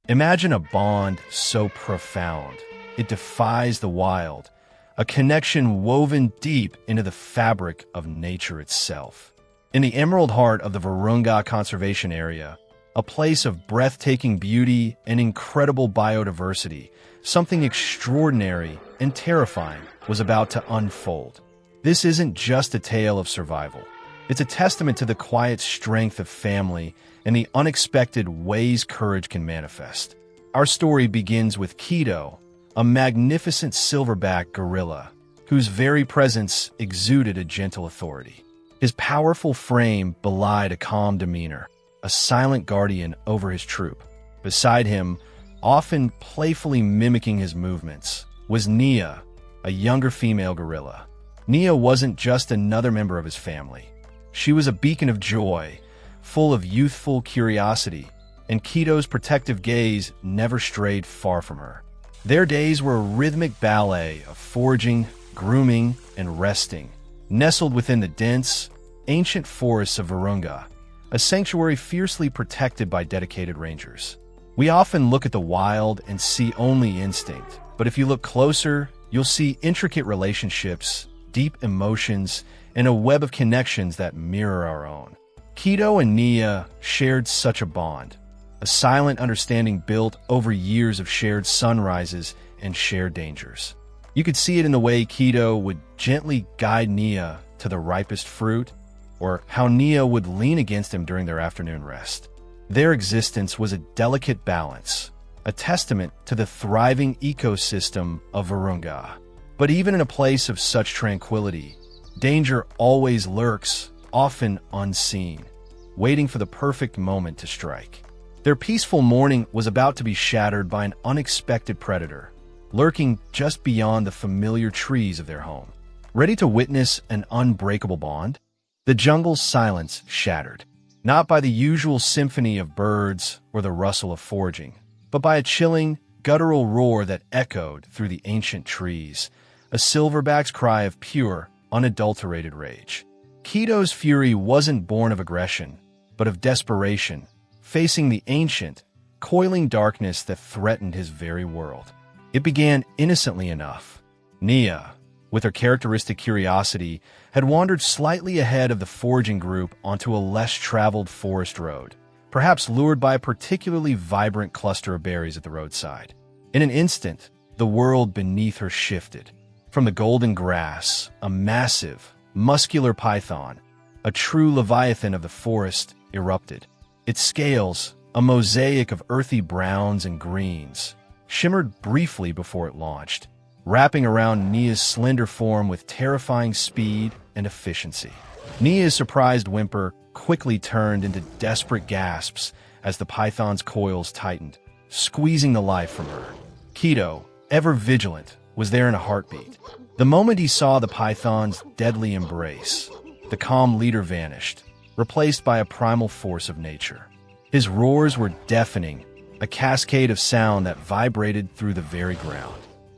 Imagine a bond so profound, it defies the wild, a connection woven deep into the fabric of nature itself. In the emerald heart of the Virunga Conservation Area, a place of breathtaking beauty and incredible biodiversity, something extraordinary and terrifying was about to unfold. This isn't just a tale of survival. It's a testament to the quiet strength of family and the unexpected ways courage can manifest. Our story begins with Keto, a magnificent silverback gorilla whose very presence exuded a gentle authority. His powerful frame belied a calm demeanor, a silent guardian over his troop. Beside him, often playfully mimicking his movements, was Nia, a younger female gorilla. Nia wasn't just another member of his family. She was a beacon of joy, full of youthful curiosity, and Keto's protective gaze never strayed far from her. Their days were a rhythmic ballet of foraging, grooming, and resting, nestled within the dense, ancient forests of Virunga, a sanctuary fiercely protected by dedicated rangers. We often look at the wild and see only instinct, but if you look closer, you'll see intricate relationships, deep emotions, and a web of connections that mirror our own. Keto and Nia shared such a bond, a silent understanding built over years of shared sunrises and shared dangers. You could see it in the way Keto would gently guide Nia to the ripest fruit, or how Nia would lean against him during their afternoon rest. Their existence was a delicate balance, a testament to the thriving ecosystem of Virunga. But even in a place of such tranquility, danger always lurks, often unseen, waiting for the perfect moment to strike. Their peaceful morning was about to be shattered by an unexpected predator, lurking just beyond the familiar trees of their home. Ready to witness an unbreakable bond? The jungle's silence shattered, not by the usual symphony of birds or the rustle of foraging, but by a chilling, guttural roar that echoed through the ancient trees, a silverback's cry of pure, unadulterated rage. Keto's fury wasn't born of aggression, but of desperation, facing the ancient, coiling darkness that threatened his very world. It began innocently enough. Nia, with her characteristic curiosity, had wandered slightly ahead of the foraging group onto a less-traveled forest road, perhaps lured by a particularly vibrant cluster of berries at the roadside. In an instant, the world beneath her shifted. From the golden grass, a massive, muscular python, a true leviathan of the forest, erupted. Its scales, a mosaic of earthy browns and greens, shimmered briefly before it launched, wrapping around Nia's slender form with terrifying speed and efficiency. Nia's surprised whimper quickly turned into desperate gasps as the python's coils tightened, squeezing the life from her. Keto, ever vigilant, was there in a heartbeat. The moment he saw the python's deadly embrace, the calm leader vanished, replaced by a primal force of nature. His roars were deafening, a cascade of sound that vibrated through the very ground.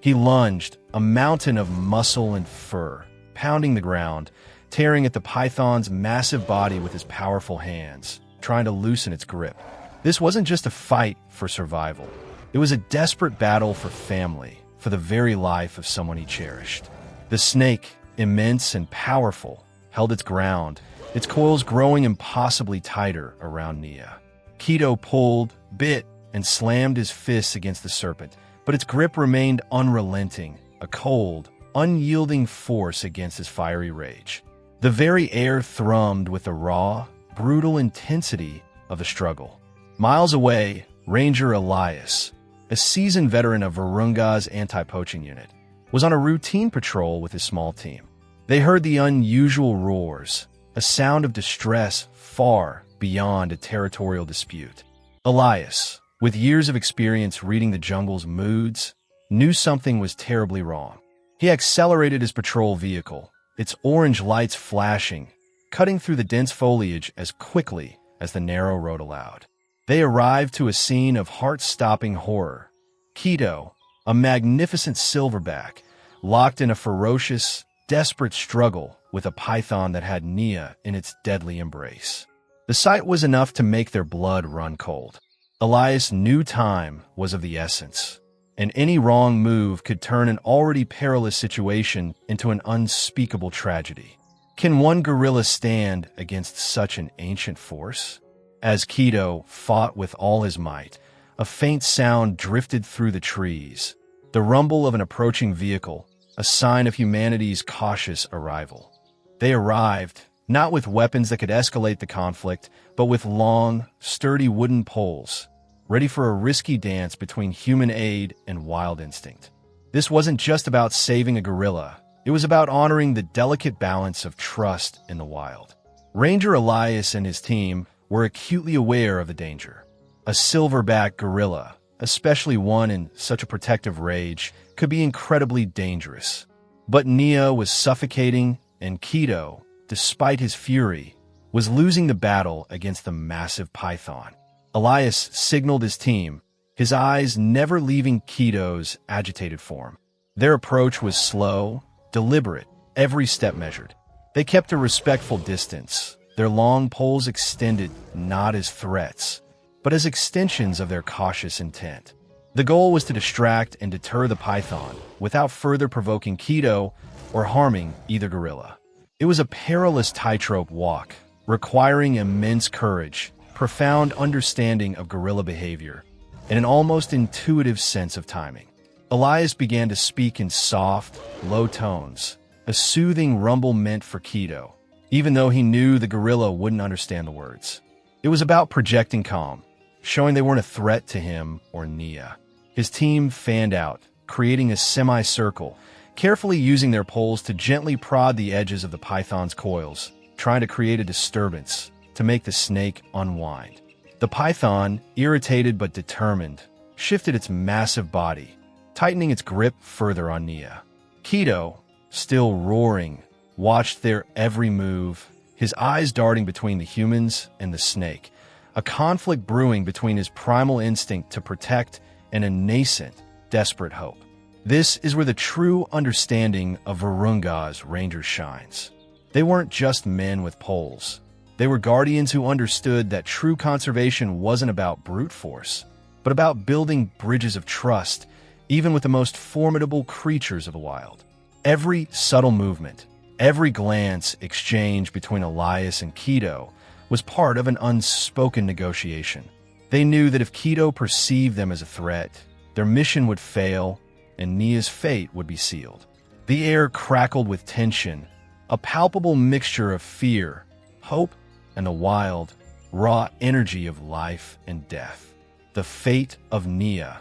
He lunged, a mountain of muscle and fur, pounding the ground, tearing at the python's massive body with his powerful hands, trying to loosen its grip. This wasn't just a fight for survival. It was a desperate battle for family, for the very life of someone he cherished. The snake, immense and powerful, held its ground, its coils growing impossibly tighter around Nia. Keto pulled, bit, and slammed his fists against the serpent, but its grip remained unrelenting, a cold, unyielding force against his fiery rage. The very air thrummed with the raw, brutal intensity of the struggle. Miles away, Ranger Elias, a seasoned veteran of Virunga's anti-poaching unit, was on a routine patrol with his small team. They heard the unusual roars, a sound of distress far beyond a territorial dispute. Elias, with years of experience reading the jungle's moods, knew something was terribly wrong. He accelerated his patrol vehicle, its orange lights flashing, cutting through the dense foliage as quickly as the narrow road allowed. They arrived to a scene of heart-stopping horror. Keto, a magnificent silverback, locked in a ferocious, desperate struggle with a python that had Nia in its deadly embrace. The sight was enough to make their blood run cold. Elias knew time was of the essence, and any wrong move could turn an already perilous situation into an unspeakable tragedy. Can one gorilla stand against such an ancient force? As Keto fought with all his might, a faint sound drifted through the trees, the rumble of an approaching vehicle, a sign of humanity's cautious arrival. They arrived, not with weapons that could escalate the conflict, but with long, sturdy wooden poles, ready for a risky dance between human aid and wild instinct. This wasn't just about saving a gorilla. It was about honoring the delicate balance of trust in the wild. Ranger Elias and his team were acutely aware of the danger. A silverback gorilla, especially one in such a protective rage, could be incredibly dangerous. But Nia was suffocating, and Keto, despite his fury, was losing the battle against the massive python. Elias signaled his team, his eyes never leaving Keto's agitated form. Their approach was slow, deliberate, every step measured. They kept a respectful distance, their long poles extended not as threats, but as extensions of their cautious intent. The goal was to distract and deter the python without further provoking Keto or harming either gorilla. It was a perilous tightrope walk, requiring immense courage, profound understanding of gorilla behavior, and an almost intuitive sense of timing. Elias began to speak in soft, low tones, a soothing rumble meant for Keto, even though he knew the gorilla wouldn't understand the words. It was about projecting calm, showing they weren't a threat to him or Nia. His team fanned out, creating a semicircle, carefully using their poles to gently prod the edges of the python's coils, trying to create a disturbance to make the snake unwind. The python, irritated but determined, shifted its massive body, tightening its grip further on Nia. Keto, still roaring, watched their every move, his eyes darting between the humans and the snake, a conflict brewing between his primal instinct to protect and a nascent, desperate hope. This is where the true understanding of Virunga's rangers shines. They weren't just men with poles. They were guardians who understood that true conservation wasn't about brute force, but about building bridges of trust, even with the most formidable creatures of the wild. Every subtle movement, every glance exchanged between Elias and Keto was part of an unspoken negotiation. They knew that if Keto perceived them as a threat, their mission would fail and Nia's fate would be sealed. The air crackled with tension, a palpable mixture of fear, hope, and the wild, raw energy of life and death. The fate of Nia,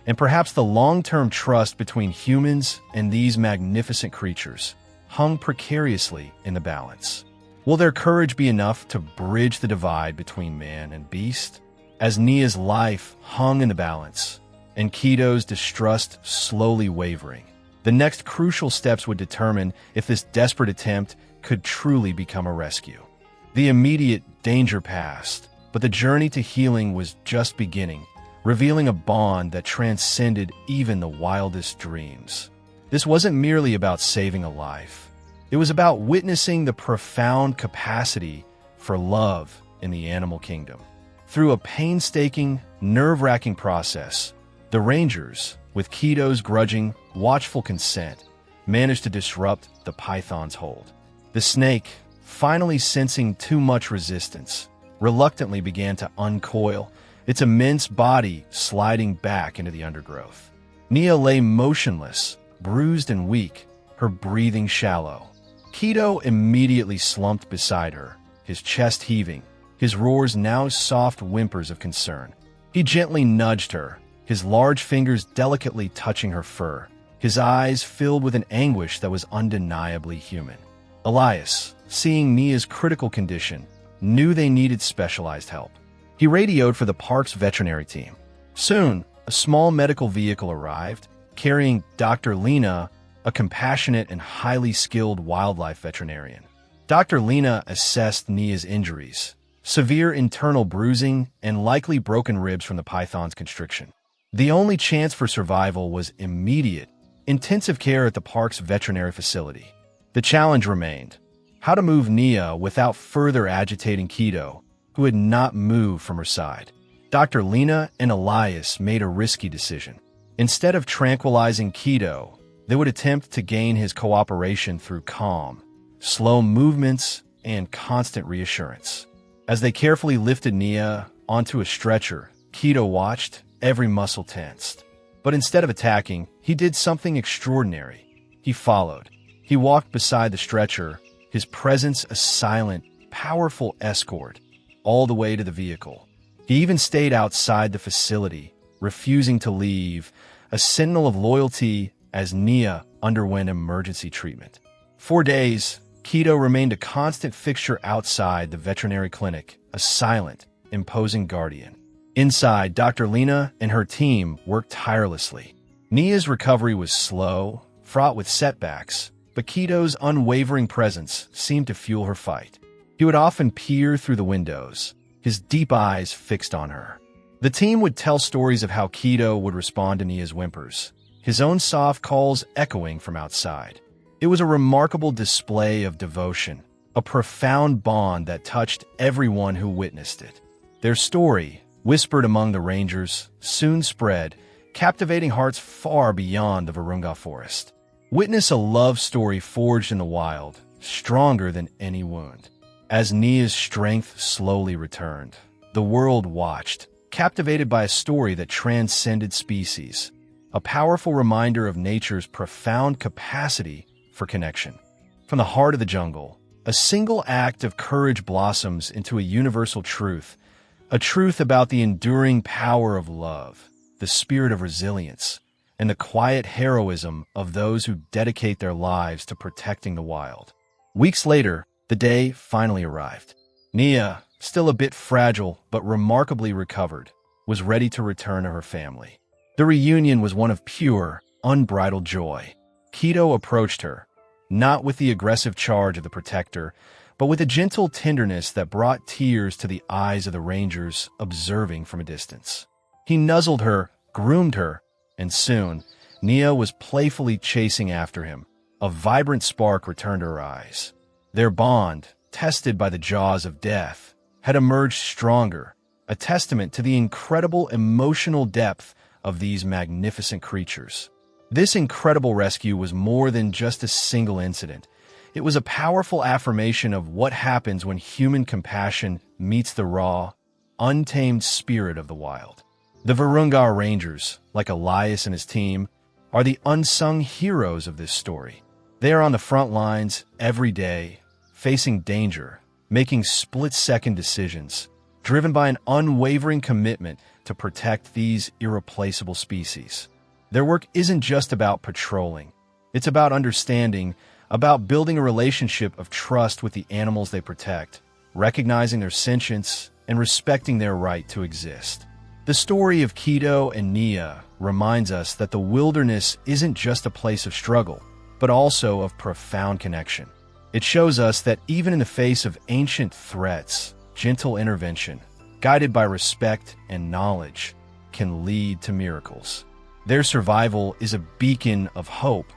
and perhaps the long-term trust between humans and these magnificent creatures, hung precariously in the balance. Will their courage be enough to bridge the divide between man and beast? As Nia's life hung in the balance, and Keto's distrust slowly wavering, the next crucial steps would determine if this desperate attempt could truly become a rescue. The immediate danger passed, but the journey to healing was just beginning, revealing a bond that transcended even the wildest dreams. This wasn't merely about saving a life. It was about witnessing the profound capacity for love in the animal kingdom. Through a painstaking, nerve-wracking process, the Rangers, with Keto's grudging, watchful consent, managed to disrupt the python's hold. The snake, finally sensing too much resistance, reluctantly began to uncoil, its immense body sliding back into the undergrowth. Nia lay motionless, bruised and weak, her breathing shallow. Keto immediately slumped beside her, his chest heaving, his roars now soft whimpers of concern. He gently nudged her, his large fingers delicately touching her fur, his eyes filled with an anguish that was undeniably human. Elias, seeing Nia's critical condition, knew they needed specialized help. He radioed for the park's veterinary team. Soon, a small medical vehicle arrived, carrying Dr. Lena, a compassionate and highly skilled wildlife veterinarian. Dr. Lena assessed Nia's injuries, severe internal bruising, and likely broken ribs from the python's constriction. The only chance for survival was immediate, intensive care at the park's veterinary facility. The challenge remained: how to move Nia without further agitating Keto, who had not moved from her side. Dr. Lena and Elias made a risky decision. Instead of tranquilizing Keto, they would attempt to gain his cooperation through calm, slow movements, and constant reassurance. As they carefully lifted Nia onto a stretcher, Keto watched, every muscle tensed. But instead of attacking, he did something extraordinary. He followed. He walked beside the stretcher, his presence a silent, powerful escort, all the way to the vehicle. He even stayed outside the facility, refusing to leave, a signal of loyalty as Nia underwent emergency treatment. 4 days, Keto remained a constant fixture outside the veterinary clinic, a silent, imposing guardian. Inside, Dr. Lena and her team worked tirelessly. Nia's recovery was slow, fraught with setbacks, but Keto's unwavering presence seemed to fuel her fight. He would often peer through the windows, his deep eyes fixed on her. The team would tell stories of how Keto would respond to Nia's whimpers, his own soft calls echoing from outside. It was a remarkable display of devotion, a profound bond that touched everyone who witnessed it. Their story, whispered among the rangers, soon spread, captivating hearts far beyond the Virunga forest. Witness a love story forged in the wild, stronger than any wound. As Nia's strength slowly returned, the world watched, captivated by a story that transcended species, a powerful reminder of nature's profound capacity for connection. From the heart of the jungle, a single act of courage blossoms into a universal truth, a truth about the enduring power of love, the spirit of resilience, and the quiet heroism of those who dedicate their lives to protecting the wild. Weeks later, the day finally arrived. Nia, still a bit fragile but remarkably recovered, was ready to return to her family. The reunion was one of pure, unbridled joy. Keto approached her, not with the aggressive charge of the protector, but with a gentle tenderness that brought tears to the eyes of the rangers observing from a distance. He nuzzled her, groomed her, and soon, Nia was playfully chasing after him. A vibrant spark returned to her eyes. Their bond, tested by the jaws of death, had emerged stronger, a testament to the incredible emotional depth of these magnificent creatures. This incredible rescue was more than just a single incident. It was a powerful affirmation of what happens when human compassion meets the raw, untamed spirit of the wild. The Virunga Rangers, like Elias and his team, are the unsung heroes of this story. They are on the front lines every day, facing danger, making split-second decisions, driven by an unwavering commitment to protect these irreplaceable species. Their work isn't just about patrolling. It's about understanding, about building a relationship of trust with the animals they protect, recognizing their sentience, and respecting their right to exist. The story of Keto and Nia reminds us that the wilderness isn't just a place of struggle, but also of profound connection. It shows us that even in the face of ancient threats, gentle intervention, guided by respect and knowledge, can lead to miracles. Their survival is a beacon of hope,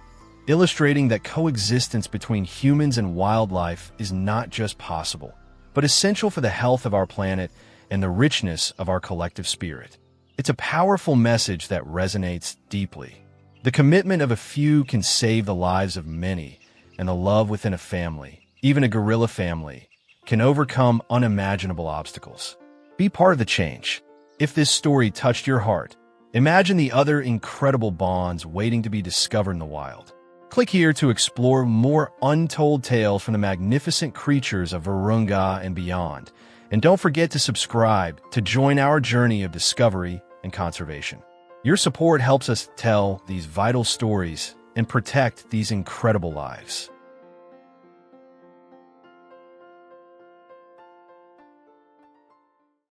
illustrating that coexistence between humans and wildlife is not just possible, but essential for the health of our planet and the richness of our collective spirit. It's a powerful message that resonates deeply. The commitment of a few can save the lives of many, and the love within a family, even a gorilla family, can overcome unimaginable obstacles. Be part of the change. If this story touched your heart, imagine the other incredible bonds waiting to be discovered in the wild. Click here to explore more untold tales from the magnificent creatures of Virunga and beyond. And don't forget to subscribe to join our journey of discovery and conservation. Your support helps us tell these vital stories and protect these incredible lives.